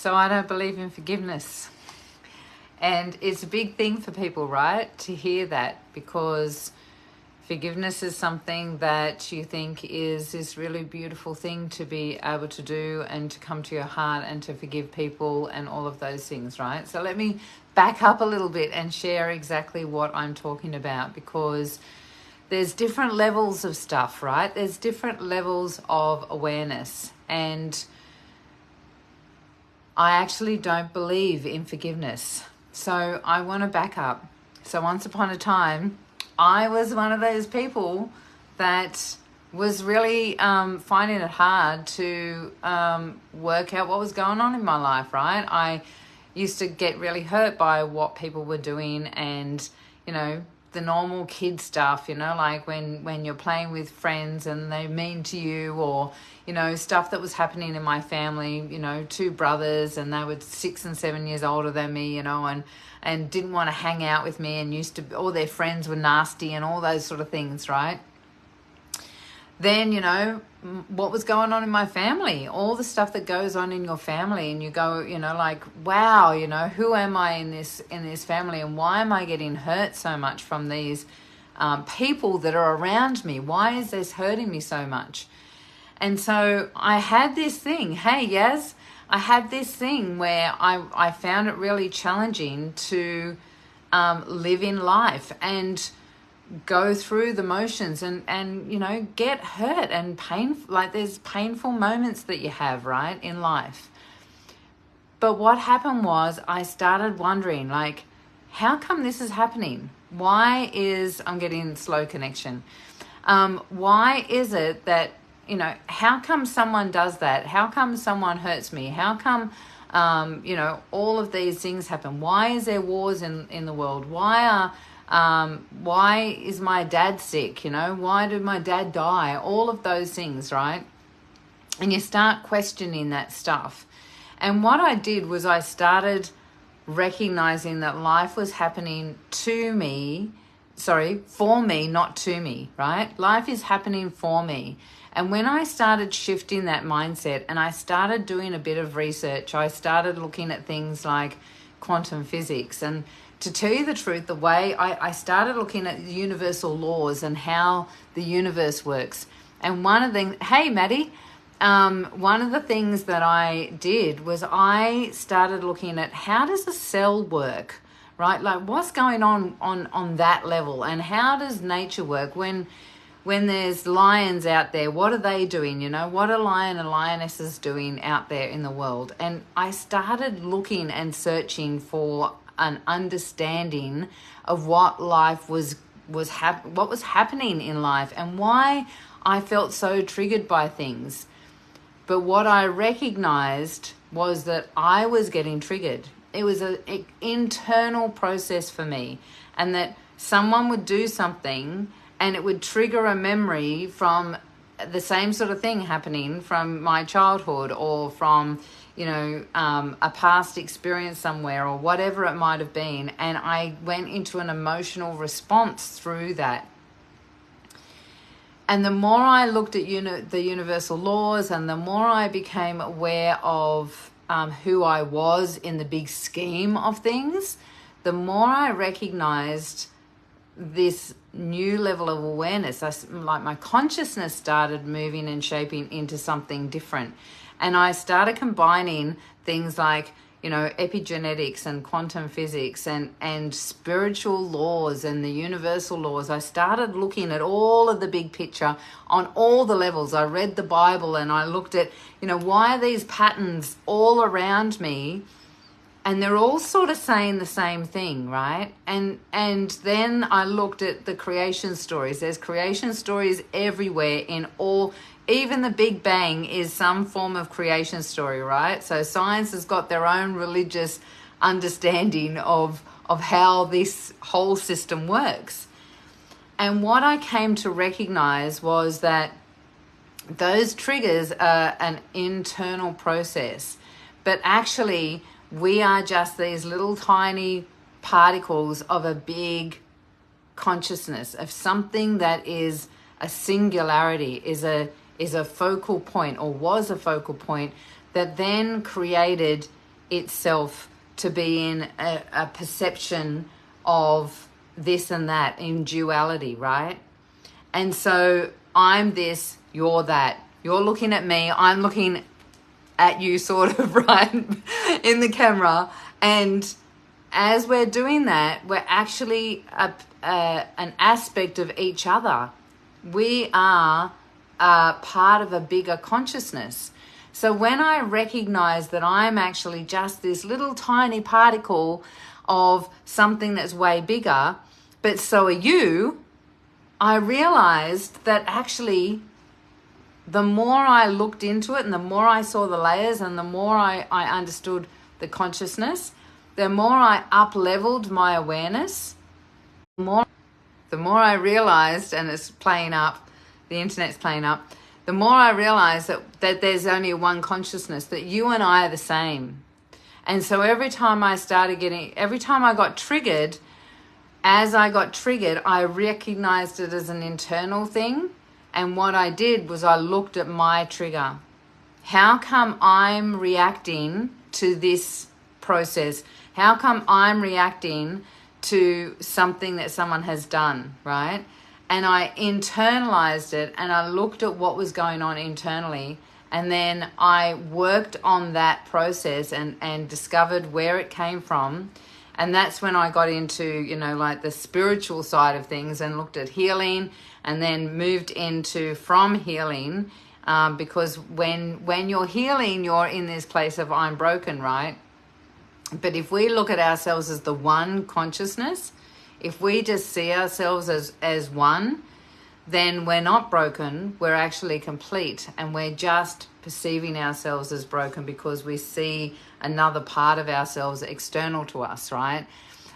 So I don't believe in forgiveness. And it's a big thing for people, right, to hear that, because forgiveness is something that you think is this really beautiful thing to be able to do and to come to your heart and to forgive people and all of those things, right? So let me back up a little bit and share exactly what I'm talking about, because there's different levels of stuff, right? There's different levels of awareness. And I actually don't believe in forgiveness. So I want to back up. So once upon a time, I was one of those people that was really finding it hard to work out what was going on in my life, right? I used to get really hurt by what people were doing, and, you know, the normal kid stuff, you know, like when you're playing with friends and they're mean to you, or, you know, stuff that was happening in my family, you know, two brothers, and they were 6 and 7 years older than me, you know, and didn't want to hang out with me, and used to, all their friends were nasty and all those sort of things, right? Then, you know, what was going on in my family, all the stuff that goes on in your family, and you go, you know, like, wow, you know, who am I in this family, and why am I getting hurt so much from these people that are around me? Why is this hurting me so much? And so I had this thing, hey, Yaz, I had this thing where I found it really challenging to live in life and go through the motions and you know, get hurt and painful. Like, there's painful moments that you have, right, in life. But what happened was I started wondering, like, how come this is happening? Why is, I'm getting slow connection. Why is it that, you know, how come someone does that? How come someone hurts me? How come, you know, all of these things happen? Why is there wars in the world? Why is my dad sick? You know, why did my dad die? All of those things, right? And you start questioning that stuff. And what I did was I started recognizing that life was happening for me, not to me, right? Life is happening for me. And when I started shifting that mindset and I started doing a bit of research, I started looking at things like quantum physics. And to tell you the truth, the way I started looking at universal laws and how the universe works. And one of the, hey, Maddie, one of the things that I did was I started looking at how does a cell work, right? Like, what's going on that level, and how does nature work? When there's lions out there, what are they doing? You know, what are lion and lionesses doing out there in the world? And I started looking and searching for an understanding of what life what was happening in life, and why I felt so triggered by things. But what I recognized was that I was getting triggered. It was an internal process for me, and that someone would do something and it would trigger a memory from the same sort of thing happening from my childhood, or from, you know, a past experience somewhere, or whatever it might have been. And I went into an emotional response through that. And the more I looked at the universal laws, and the more I became aware of who I was in the big scheme of things, the more I recognized this new level of awareness. Like, my consciousness started moving and shaping into something different. And I started combining things like, you know, epigenetics and quantum physics and spiritual laws and the universal laws. I started looking at all of the big picture on all the levels. I read the Bible and I looked at, you know, why are these patterns all around me? And they're all sort of saying the same thing, right? And then I looked at the creation stories. There's creation stories everywhere in all. Even the Big Bang is some form of creation story, right? So science has got their own religious understanding of how this whole system works. And what I came to recognize was that those triggers are an internal process, but actually we are just these little tiny particles of a big consciousness, of something that is a singularity, is a focal point, or was a focal point, that then created itself to be in a perception of this and that in duality, right? And so I'm this, you're that. You're looking at me, I'm looking at you, sort of, right, in the camera. And as we're doing that, we're actually an aspect of each other. We are part of a bigger consciousness. So when I recognize that I'm actually just this little tiny particle of something that's way bigger, but so are you, I realized that actually the more I looked into it and the more I saw the layers and the more I understood the consciousness, the more I up-leveled my awareness, the more I realized, and it's playing up, the internet's playing up, the more I realized that there's only one consciousness, that you and I are the same. And so every time I got triggered, as I got triggered, I recognized it as an internal thing. And what I did was I looked at my trigger. How come I'm reacting to this process? How come I'm reacting to something that someone has done, right? And I internalized it and I looked at what was going on internally. And then I worked on that process and discovered where it came from. And that's when I got into, like the spiritual side of things and looked at healing, and then moved into from healing, because when you're healing, you're in this place of I'm broken, right? But if we look at ourselves as the one consciousness, if we just see ourselves as one, then we're not broken, we're actually complete, and we're just perceiving ourselves as broken because we see another part of ourselves external to us, right?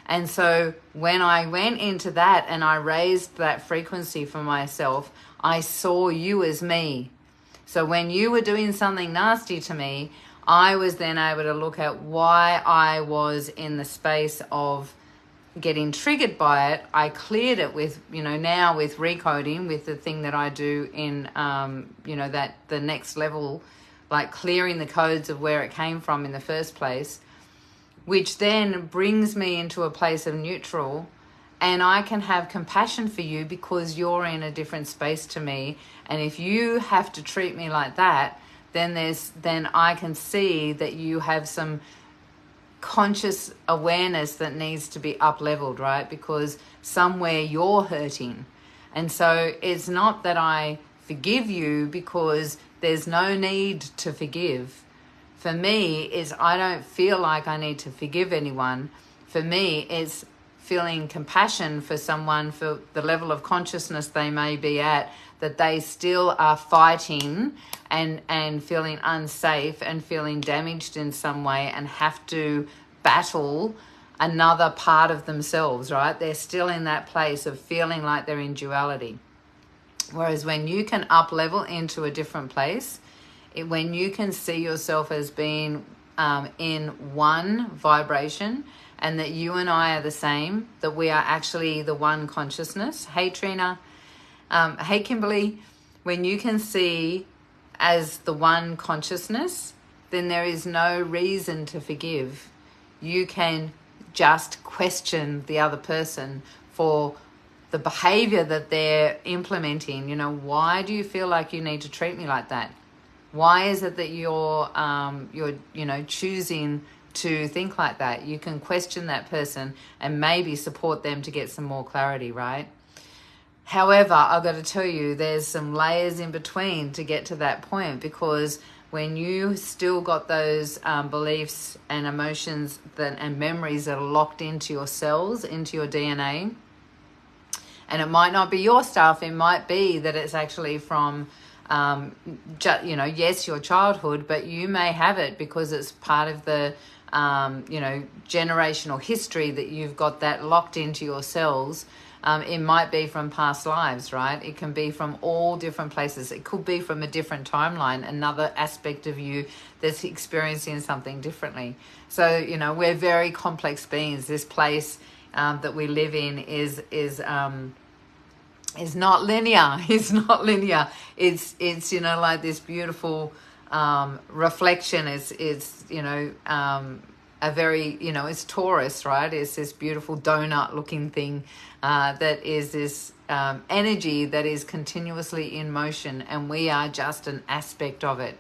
And so when I went into that and I raised that frequency for myself, I saw you as me. So when you were doing something nasty to me, I was then able to look at why I was in the space of getting triggered by it. I cleared it with, now with recoding, with the thing that I do in, that the next level, like clearing the codes of where it came from in the first place, which then brings me into a place of neutral, and I can have compassion for you because you're in a different space to me. And if you have to treat me like that, then I can see that you have some conscious awareness that needs to be up-leveled, right? Because somewhere you're hurting. And so it's not that I forgive you because there's no need to forgive. For me, is I don't feel like I need to forgive anyone. For me, it's feeling compassion for someone, for the level of consciousness they may be at, that they still are fighting and feeling unsafe and feeling damaged in some way and have to battle another part of themselves, right? They're still in that place of feeling like they're in duality. Whereas when you can up level into a different place, when you can see yourself as being in one vibration, and that you and I are the same, that we are actually the one consciousness. Hey Trina, hey Kimberly, when you can see as the one consciousness, then there is no reason to forgive. You can just question the other person for the behavior that they're implementing. Why do you feel like you need to treat me like that? Why is it that you're choosing to think like that? You can question that person and maybe support them to get some more clarity, right? However, I've got to tell you, there's some layers in between to get to that point, because when you still got those beliefs and emotions and memories that are locked into your cells, into your DNA, and it might not be your stuff, it might be that it's actually from yes, your childhood, but you may have it because it's part of the generational history that you've got that locked into your cells. It might be from past lives, right? It can be from all different places. It could be from a different timeline, another aspect of you that's experiencing something differently. So, we're very complex beings. This place that we live in is not linear. It's not linear. It's like this beautiful reflection is a very, it's Taurus, right? It's this beautiful donut looking thing that is this energy that is continuously in motion, and we are just an aspect of it.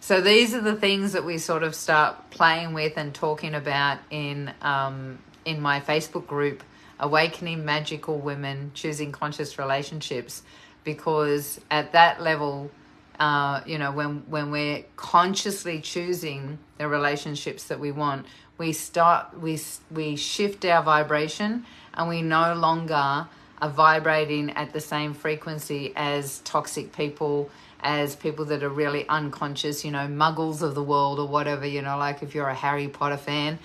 So these are the things that we sort of start playing with and talking about in my Facebook group, Awakening Magical Women Choosing Conscious Relationships, because at that level, when we're consciously choosing the relationships that we want, we shift our vibration, and we no longer are vibrating at the same frequency as toxic people, as people that are really unconscious, muggles of the world or whatever, like if you're a Harry Potter fan,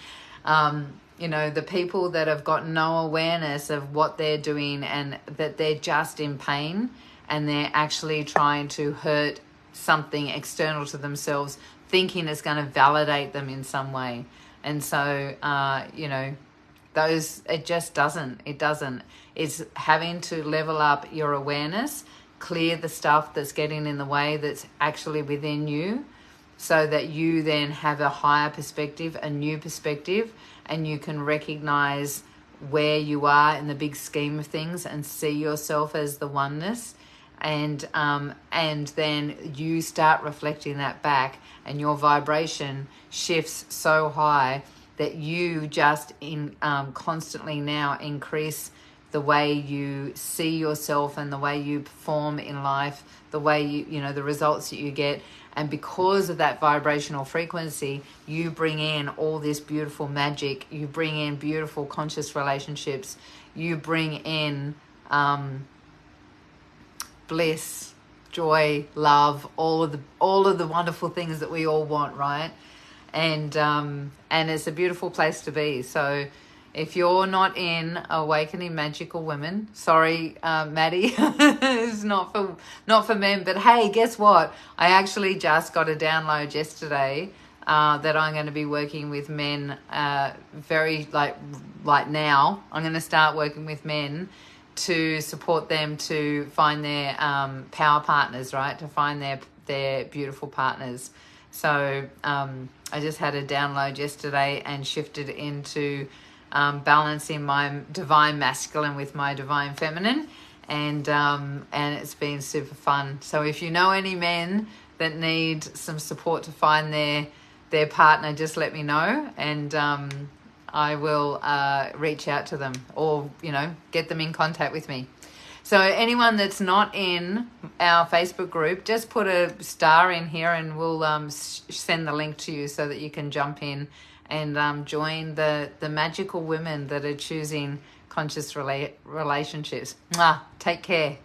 the people that have got no awareness of what they're doing, and that they're just in pain, and they're actually trying to hurt something external to themselves, thinking it's going to validate them in some way. And so, it just doesn't. It doesn't. It's having to level up your awareness, clear the stuff that's getting in the way that's actually within you, so that you then have a higher perspective, a new perspective, and you can recognize where you are in the big scheme of things and see yourself as the oneness. And then you start reflecting that back, and your vibration shifts so high that you just constantly now increase the way you see yourself and the way you perform in life, the way the results that you get. And because of that vibrational frequency, you bring in all this beautiful magic, you bring in beautiful conscious relationships, you bring in bliss, joy, love, all of the wonderful things that we all want, right? And it's a beautiful place to be. So if you're not in Awakening Magical Women, sorry, Maddie, it's not for men. But hey, guess what? I actually just got a download yesterday that I'm going to be working with men very like now. I'm going to start working with men to support them to find their power partners, right? To find their beautiful partners. So I just had a download yesterday and shifted into balancing my divine masculine with my divine feminine, and it's been super fun. So if you know any men that need some support to find their partner, just let me know, and I will reach out to them, or get them in contact with me. So anyone that's not in our Facebook group, just put a star in here, and we'll send the link to you so that you can jump in and join the magical women that are choosing conscious relationships. Mwah. Take care.